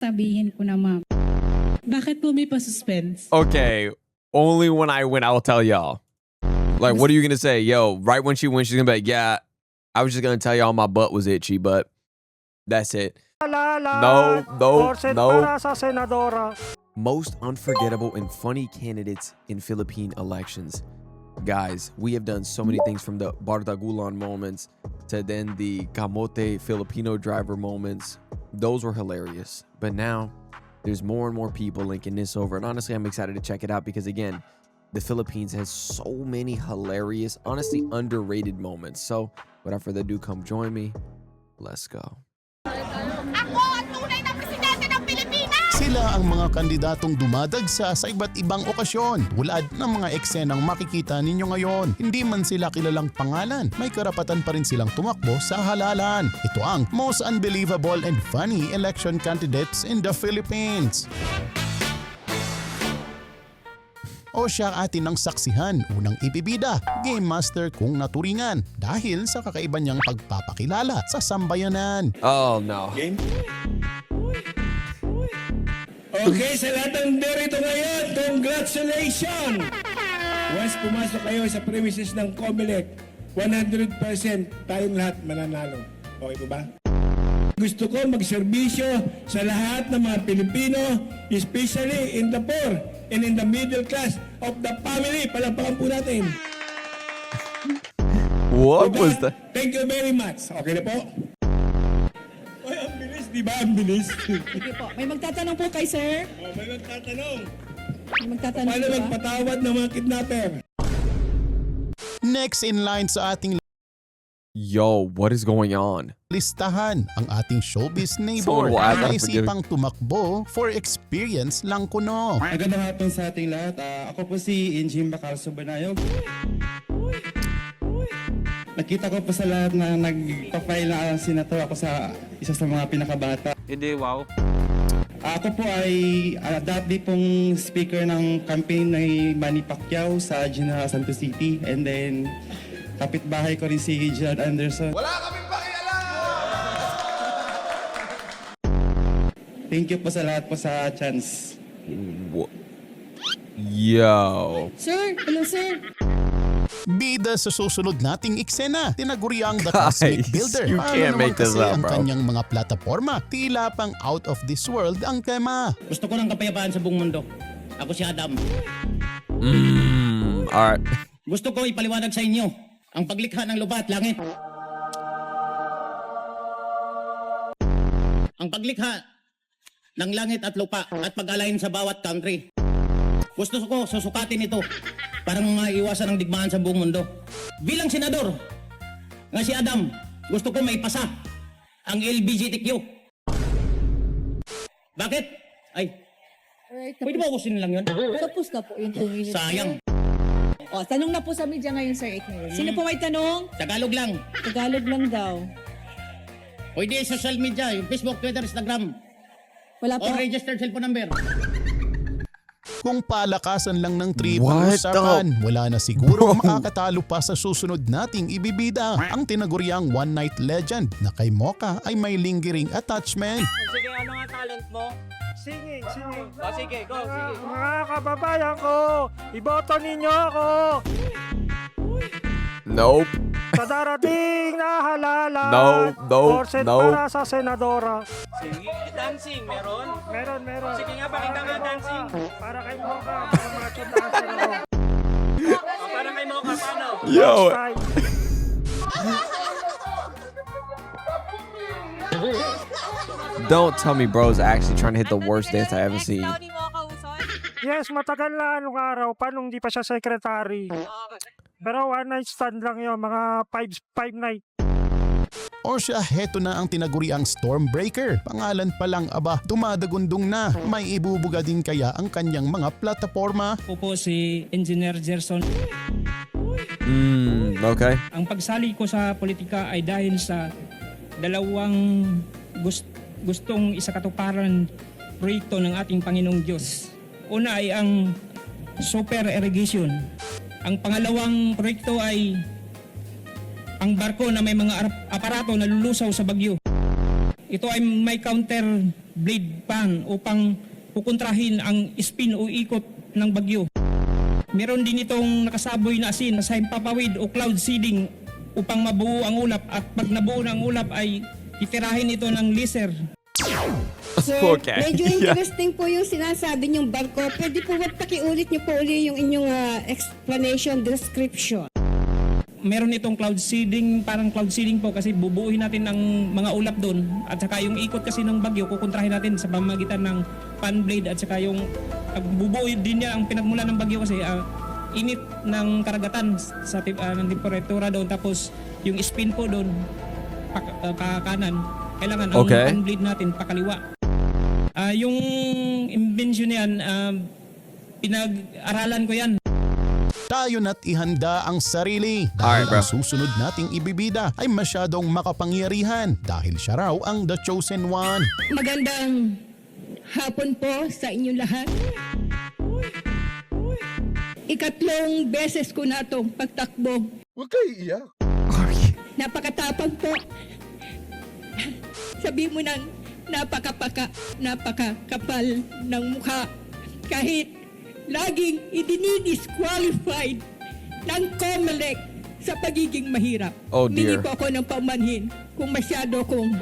Sabihin ko na, ma'am. Bakit po may pa-suspense? Okay, only when I win, I will tell y'all. Like, what are you gonna say? Yo, right when she wins, she's gonna be like, yeah, I was just gonna tell y'all my butt was itchy, but that's it. No. Most unforgettable and funny candidates in Philippine elections. Guys, we have done so many things, from the Bardagulan moments to then the Kamote Filipino driver moments. Those were hilarious. But now there's more and more people linking this over. And honestly, I'm excited to check it out because, again, the Philippines has so many hilarious, honestly underrated moments. So without further ado, come join me. Let's go. Ako ang tunay na presidente ng Pilipinas! Sila ang mga kandidatong dumadagsa sa iba't ibang okasyon, tulad ng mga eksenang makikita ninyo ngayon. Hindi man sila kilalang pangalan, may karapatan pa rin silang tumakbo sa halalan. Ito ang most unbelievable and funny election candidates in the Philippines. O siya atin ng saksihan, unang ibibida, Game Master kung naturingan dahil sa kakaiba niyang pagpapakilala sa sambayanan. Oh, no. Okay, sa lahat ng derito ngayon, congratulations! Once pumasok kayo sa premises ng COMELEC, 100% tayong lahat mananalo. Okay po ba? Gusto ko magserbisyo sa lahat ng mga Pilipino, especially in the poor and in the middle class of the family. Palakpakan po natin. What Diba? was that? Thank you very much. Okay na po? Ay, ang bilis, di ba? Ang bilis. Sige po. May magtatanong po kay sir. Oh, may magtatanong. May magtatanong Paano po ba? magpatawad ng mga kidnapper? Next in line sa ating Yo, what is going on? listahan, ang ating showbiz neighbor Someone will add na that, forgive me. isipang tumakbo for experience lang kuno. Magandang hapon sa ating lahat. Ako po si Injim Bacalso Banayog. Nakita ko po sa lahat na nagpa-file na senator ako sa isa sa mga pinakabata. Hindi, wow. Ako po ay dati pong speaker ng campaign ni Manny Pacquiao sa General Santos City. And then, kapitbahay ko rin si John Anderson. Wala kaming pakialam! Thank you po sa lahat po sa chance. Yo. Sir, hello sir. Bida sa susunod nating eksena, tinaguriang The Cosmic Guys, Builder. you Paano can't naman make this kasi up, ang bro. kanyang mga plataforma, tila pang out of this world ang tema. Gusto ko ng kapayapaan sa buong mundo. Ako si Adam. Alright. Gusto ko ipaliwanag sa inyo ang paglikha ng lupa at langit. Ang paglikha ng langit at lupa at pag-align sa bawat country. Gusto ko susukatin ito para maiwasan ang digmaan sa buong mundo. Bilang senador nga si Adam, gusto ko maipasa ang LGBTQ. Bakit? Ay, Alright, pwede ba usin lang yun? tapos na po yung 2 minutes. Sayang. O, tanong na po sa media ngayon, sir. 8 minutes. Sino po may tanong? Tagalog lang. Tagalog lang daw. Pwede social media, yung Facebook, Twitter, Instagram, Wala po. or registered cellphone number. Kung palakasan lang ng tribo What usapan, wala na siguro makakatalo pa sa susunod nating ibibida. Ang tinaguriang one night legend na kay Mocha ay may lingering attachment. Sige, ano nga talent mo? Singing. Oh, sige, go, sige. Mga kababayan ko, iboto ninyo ako Nope. sa darating na halalan. No. Para sa senadora. Sige, dancing, meron? Meron. Sige nga, pakita nga dancing. Para kay Mocha, para macho dancer ako. O, para kay Mocha, paano? Yo. Style. Don't tell me bro's actually trying to hit the worst dance I ever seen. Yes, matagal na anong araw pa nung di pa siya secretary. Pero one night stand lang yun, mga 5 night. O siya, heto na ang tinaguriang Stormbreaker. Pangalan pa lang aba, dumadagundong na. May ibubuga din kaya ang kanyang mga plataforma? Ako po si Engineer Gerson. Okay. Ang pagsali ko sa politika ay dahil sa dalawang gustong isakatuparan proyekto ng ating Panginoong Diyos. Una ay ang super irrigation. Ang pangalawang proyekto ay ang barko na may mga aparato na lulusaw sa bagyo. ito ay may counter blade pan upang pukontrahin ang spin o ikot ng bagyo. Meron din itong nakasaboy na asin sa himpapawid o cloud seeding upang mabuo ang ulap, at pag nabuo ng ulap ay titirahin ito ng laser. Sir, Okay. medyo Yeah. interesting po yung sinasabi niyong barko. Pwede po ba't pakiulit niyo po uli yung inyong explanation, description? Meron itong cloud seeding, parang cloud seeding po kasi bubuuhin natin ng mga ulap doon, at saka yung ikot kasi ng bagyo kukontrahin natin sa pamamagitan ng fan blade, at saka yung bubuuhin din niya ang pinagmula ng bagyo kasi init ng karagatan sa ng temperatura doon, tapos yung spin po doon kanan, kailangan ang Okay. fan blade natin pakaliwa. Yung invention niyan, pinag-aralan ko yan. Tayo na't ihanda ang sarili Alright, dahil bro. ang susunod nating ibibida ay masyadong makapangyarihan dahil siya raw ang The Chosen One. Magandang hapon po sa inyong lahat. Ikatlong beses ko na itong pagtakbo. Huwag kayo iiyak. Napakatapang po. Sabi mo ng napakakapal ng mukha. Kahit laging idinidisqualified ng COMELEC sa pagiging mahirap. Oh, Hindi dear. po ako ng pamanhin kung masyado kong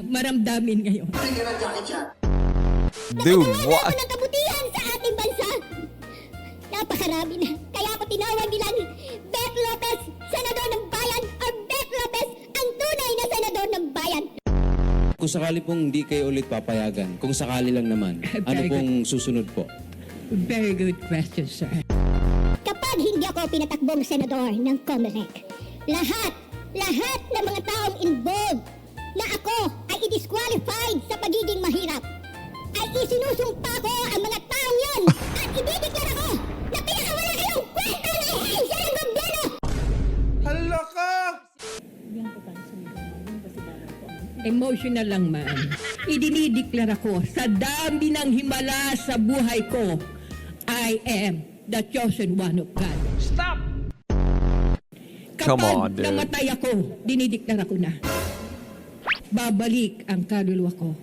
maramdamin ngayon. Dude, what? ng kabutihan sa ating bansa. Napakarami na. Kaya ako tinawag nilang Beth Lopez, senador ng bayan, or Beth Lopez, ang tunay na senador ng bayan. Kung sakali pong hindi kayo ulit papayagan, kung sakali lang naman, ano pong susunod po? Very good question, sir. Kapag hindi ako pinatakbong senador ng COMELEC, lahat ng mga taong involved na ako ay i-disqualified sa pagiging mahirap, ay isinusumpa ko ang mga taong yon at idideklara ko na pinakawala kayong kwenta ng ehensya ng gobyerno! Emotional lang, ma'am. Idinideklara ko sa dami ng himala sa buhay ko, I am the chosen one of God. Stop! Come Kapag on, dude. namatay ako, dinideklara ko na. Babalik ang kaluluwa ko.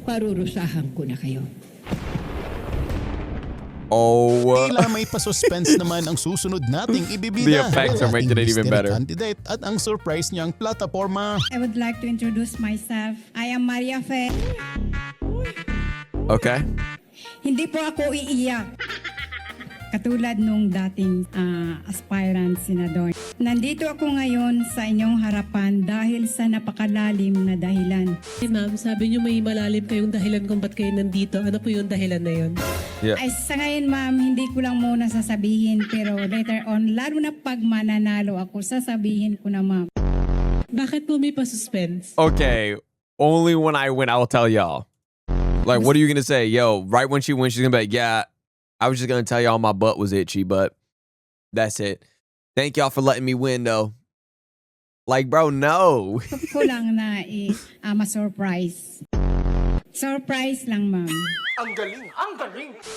Parurusahan ko na kayo. Oh, Tila may pa-suspense naman ang susunod nating ibibida. The effects are making it Ating even mystery better. Candidate at ang surprise niyang plataforma. I would like to introduce myself. I am Maria Fe. okay. Hindi po ako iiyak. Katulad nung dating aspirant senador. Nandito ako ngayon sa inyong harapan dahil sa napakalalim na dahilan. Ma'am, sabi niyo may malalim kayong dahilan kung ba't kayo nandito. Ano po yung dahilan na yun? Yeah. Ay sa ngayon ma'am, hindi ko lang muna sasabihin pero later on, lalo na pag mananalo ako, sasabihin ko na ma'am. Bakit po may pa-suspense? Okay. Only when I win, I will tell y'all. Like, what are you gonna say? Yo, right when she wins, she's gonna be like, yeah, I was just gonna tell y'all my butt was itchy, but that's it. Thank y'all for letting me win, though. Like, bro, no. Ko lang na ma-surprise. Surprise lang ma'am.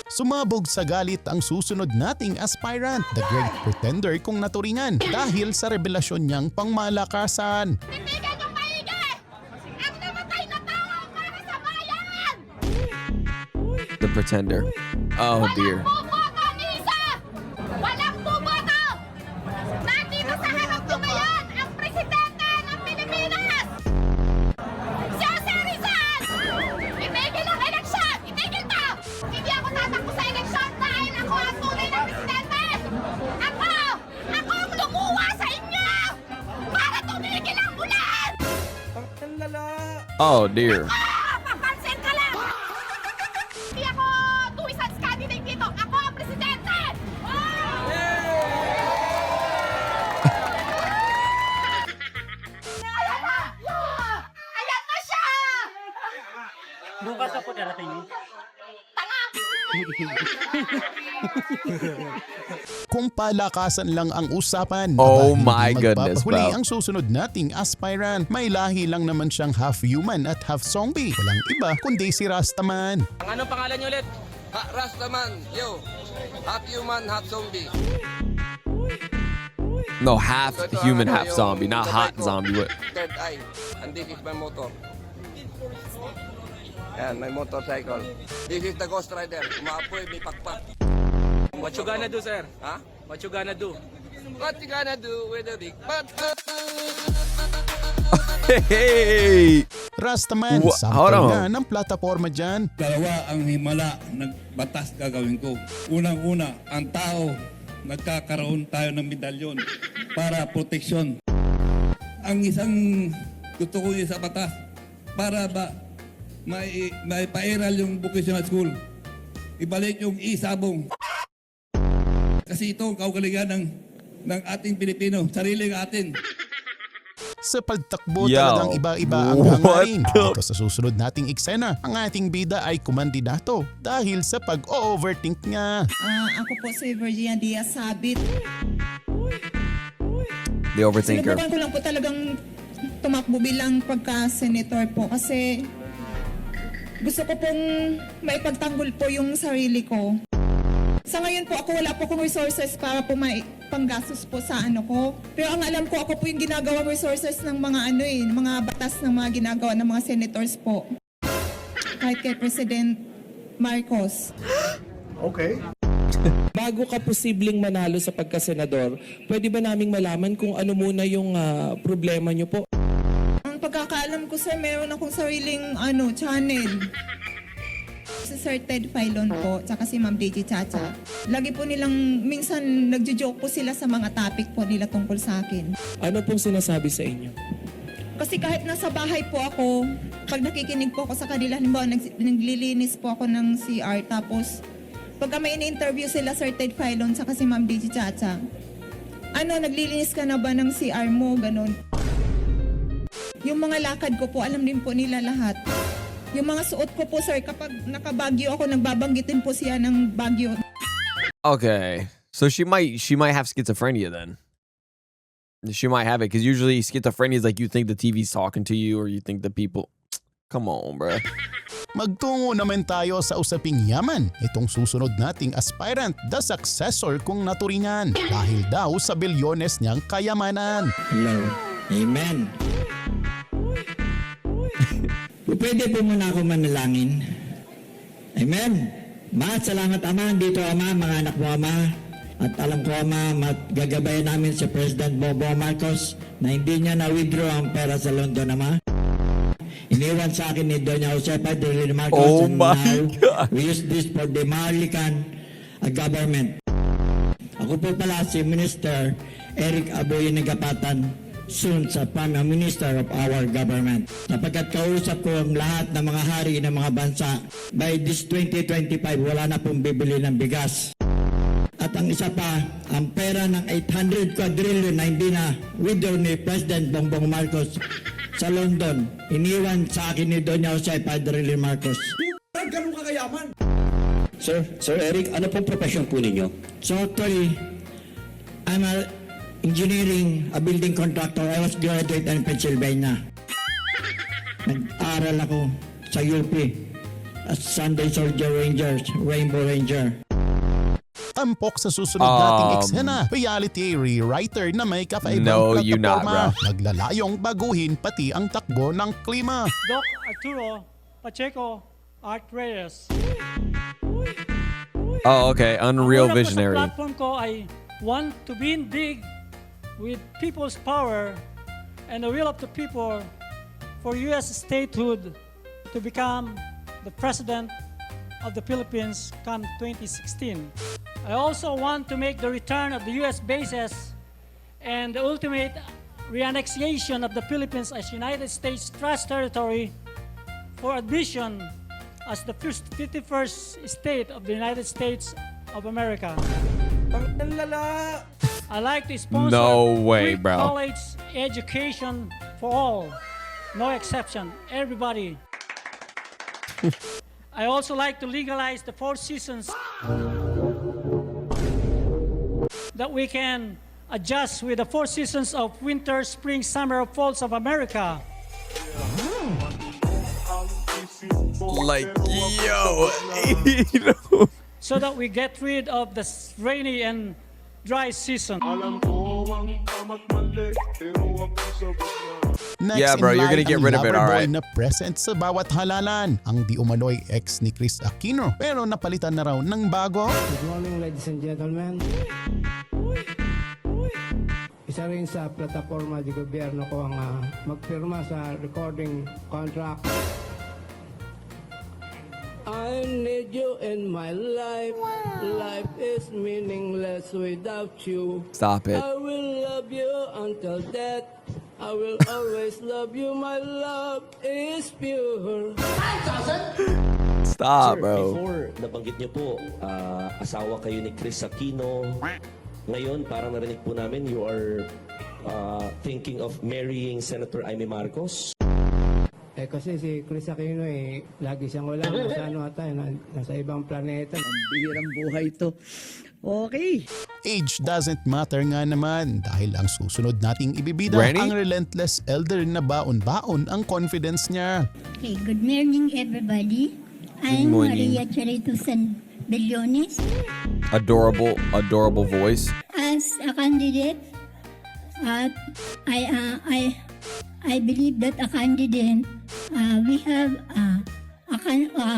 Sumabog sa galit ang susunod nating aspirant, the Great Pretender kung naturingan dahil sa revelasyon niyang pangmalakasan. Tindigan yung maigi! Ang namatay na tao para sa bayan! The Pretender. Oh, dear. Buboto ni isa! Walang buboto! Nandito sa harap nyo ngayon ang presidente ng Pilipinas! Si Jose Rizal! Itigil ang eleksyon! Itigil to! Hindi ako tatakbo sa eleksyon dahil ako ang tunay na presidente! Ako! Ako ang lumuwa sa inyo! Para tumigil ang ulan! Oh, dear. Papansin ka lang! Hindi ako tuwisang candidate dito! Ako ang presidente! Ayan na! Ayan na siya! Bukas ako darating. Tanga! Kung palakasan lang ang usapan, Oh aba, my hindi goodness, magpapahuli bro. ang susunod nating aspirant. May lahi lang naman siyang half human at half zombie. Walang iba kundi si Rastaman. Ang anong pangalan niyo ulit? Rastaman, yo. Half human, half zombie. No, half human, half zombie, not hot zombie. What? Third eye. And this is my motor. Yan, my motorcycle. This is the Ghost Rider. Umaapoy, may pakpak. What you gonna do, sir? Ha? What you gonna do? What you gonna do with the big butt? Hey! Rastaman, Hold sample on. na ng plataforma dyan. Dalawa ang himala ng batas gagawin ko. Unang-una, ang tao, nagkakaroon tayo ng medalyon para proteksyon. Ang isang gusto ko sa batas, para ba may pairal yung vocational school. Ibalik yung isabong. Kasi ito ang kaugalingan ng ating Pilipino, sariling atin. Sa pagtakbo Yo, talagang iba-iba ang what hangarin. the- Dito sa susunod nating eksena, ang ating bida ay kumandidato dahil sa pag-overthink niya. Ako po si Virginia Diaz Sabit. The overthinker. Sinubukan ko lang po talagang tumakbo bilang pagka-senator po kasi gusto ko pong maipagtanggol po yung sarili ko. Sa ngayon po ako wala po akong resources para po may panggastos po sa ano ko. Pero ang alam ko ako po yung ginagawang resources ng mga mga batas ng mga ginagawa ng mga senators po. Kahit kay President Marcos. Bago ka posibleng manalo sa pagkasenador, pwede ba naming malaman kung ano muna yung problema nyo po? Ang pagkakaalam ko sir, meron akong sariling channel. Si Sir Ted Filon po, tsaka si Ma'am Deji Chacha. Lagi po nilang, minsan nagjo-joke po sila sa mga topic po nila tungkol sa akin. Ano pong sinasabi sa inyo? Kasi kahit nasa bahay po ako, pag nakikinig po ako sa kanila, halimbawa naglilinis po ako ng CR, tapos pagka may ini-interview sila Sir Ted Filon tsaka si Ma'am Deji Chacha, naglilinis ka na ba ng CR mo? Ganon. Yung mga lakad ko po, alam din po nila lahat. Yung mga suot ko po, sir, kapag nakabagyo ako, nagbabanggitin po siya ng bagyo. Okay, so she might have schizophrenia then. She might have it because usually schizophrenia is like you think the TV's talking to you or you think the people. Come on, bro. Magtungo naman tayo sa usaping yaman. Itong susunod nating aspirant, the successor kung naturingan. Dahil daw sa bilyones niyang kayamanan. Hello. Amen. Pwede po muna ako manalangin. Amen. Salamat Ama, dito Ama, mga anak mo Ama. At alam ko Ama, gagabayan namin si President Bongbong Marcos na hindi niya na-withdraw ang pera sa London Ama. Iniwan sa akin ni Doña Josefa de Marcos. Oh and my now God. we use this for the Marlican government. Ako po pala si Minister Eric Aboy Nagapatan, soon sa Prime Minister of our government. Sapagkat kausap ko ang lahat ng mga hari ng mga bansa, by this 2025 wala na pong bibili ng bigas. At ang isa pa, ang pera ng 800 quadrillion na hindi na withdraw ni President Bongbong Marcos sa London, iniwan sa akin ni Doña Josefa de Marcos. Ganun ka kayaman? Sir Eric, ano pong profession po ninyo? So actually, I'm a building contractor. I was graduate in Pennsylvania. Nag-aral ako sa UP as Sunday Soldier Rangers, Rainbow Ranger. Tampok sa susunod nating eksena, reality rewriter na may No, kakaibang you not, plataforma. bro. Naglalayong baguhin pati ang takbo ng klima. Doc Arturo Pacheco Art Reyes. Oh, okay. Unreal Ang una po visionary. sa platform ko ay want to be big with people's power and the will of the people for U.S. statehood to become the president of the Philippines come 2016. I also want to make the return of the U.S. bases and the ultimate reannexation of the Philippines as United States trust territory for admission as the 51st state of the United States of America. I like to sponsor No way, free bro. college education for all, no exception, everybody. I also like to legalize the 4 seasons that we can adjust with the 4 seasons of winter, spring, summer, falls of America. Like, yo. You know? So that we get rid of the rainy and dry season. Next Yeah, bro, in you're gonna line get ang rid of it, lover boy alright. na present sa bawat halalan. Ang di umano'y ex ni Chris Aquino pero napalitan na raw ng bago. Good morning, ladies and gentlemen. Isa rin sa plataforma di gobyerno ko ang magpirma sa recording contract. I need you in my life. Life is meaningless without you. Stop it. I will love you until death. I will always love you. My love is pure. Stop, bro. Before, nabanggit niyo po, asawa kayo ni Chris Aquino. Ngayon, parang narinig po namin, you are thinking of marrying Senator Amy Marcos. Kasi si Chris Aquino lagi siyang wala nasa nasa ibang planeta. Bihirang buhay ito. Okay. Age doesn't matter nga naman dahil ang susunod nating ibibida Ready? ang relentless elder na baon-baon ang confidence niya. Okay, good morning everybody. I'm morning. Maria Charito San Bellones. Adorable voice. As a candidate, I believe that a candidate, we have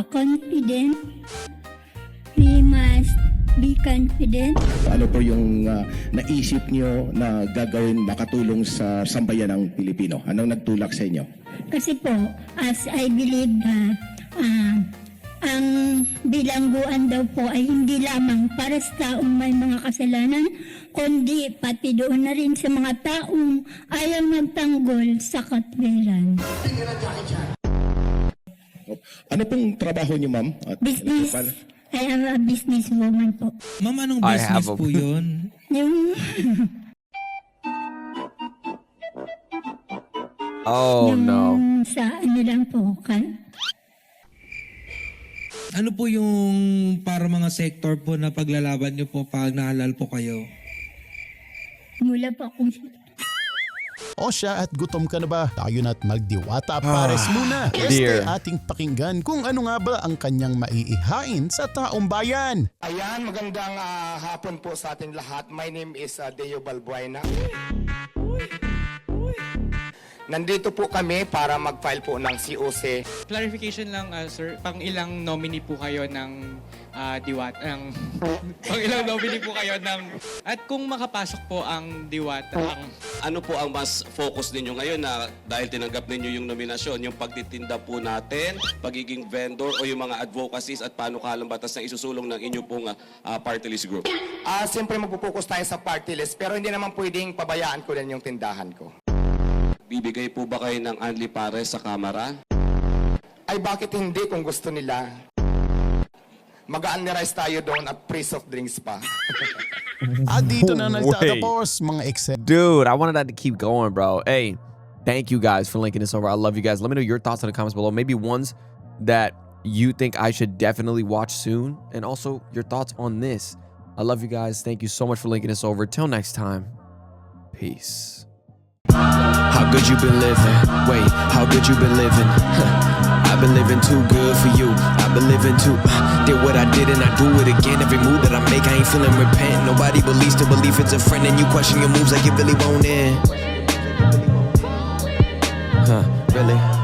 confident. We must be confident. Ano po yung naisip niyo na gagawin makatulong sa sambayan ng Pilipino? Anong nagtulak sa inyo? Kasi po, as I believe na ang bilangguan daw po ay hindi lamang para sa taong may mga kasalanan, kundi pati doon na rin sa mga taong ayaw magtanggol sa katwiran. Ano pong trabaho niyo, ma'am? At Business. I am a businesswoman po. Ma'am, anong I business have a- po yun? Yung, Oh, no. sa ano lang po, Ano po yung para mga sector po na paglalaban nyo po pag nahalal po kayo? mula po akong O siya at gutom ka na ba? Tayo na't magdiwata pares muna. Dear. Ating pakinggan kung ano nga ba ang kanyang maiihain sa taong bayan. Ayan, magandang hapon po sa ating lahat. My name is Deo Balbuena. Nandito po kami para mag-file po ng COC. Clarification lang, sir. Pang ilang nominee po kayo ng Diwata? Pang ilang nominee po kayo ng... At kung makapasok po ang Diwata, Ano po ang mas focus ninyo ngayon na dahil tinanggap ninyo yung nominasyon, yung pagtitinda po natin, pagiging vendor o yung mga advocacies at panukalang batas na isusulong ng inyo pong party list group? Siyempre magpo-focus tayo sa party list pero hindi naman pwedeng pabayaan ko din yung tindahan ko. Bibigay po ba kayo ng Anli Pares sa Kamara? Ay bakit hindi kung gusto nila? Mag-unrice tayo doon at free soft drinks pa. At dito na Wait. nagtatapos mga excel. Dude, I wanted that to keep going, bro. Hey, thank you guys for linking this over. I love you guys. Let me know your thoughts in the comments below. Maybe ones that you think I should definitely watch soon. And also your thoughts on this. I love you guys. Thank you so much for linking this over. Till next time. Peace. How good you been living? Wait, how good you been living? I've been living too good for you. I've been living too. Did what I did and I do it again. Every move that I make, I ain't feeling repent. Nobody believes to believe it's a friend, and you question your moves like you really won't end. Really?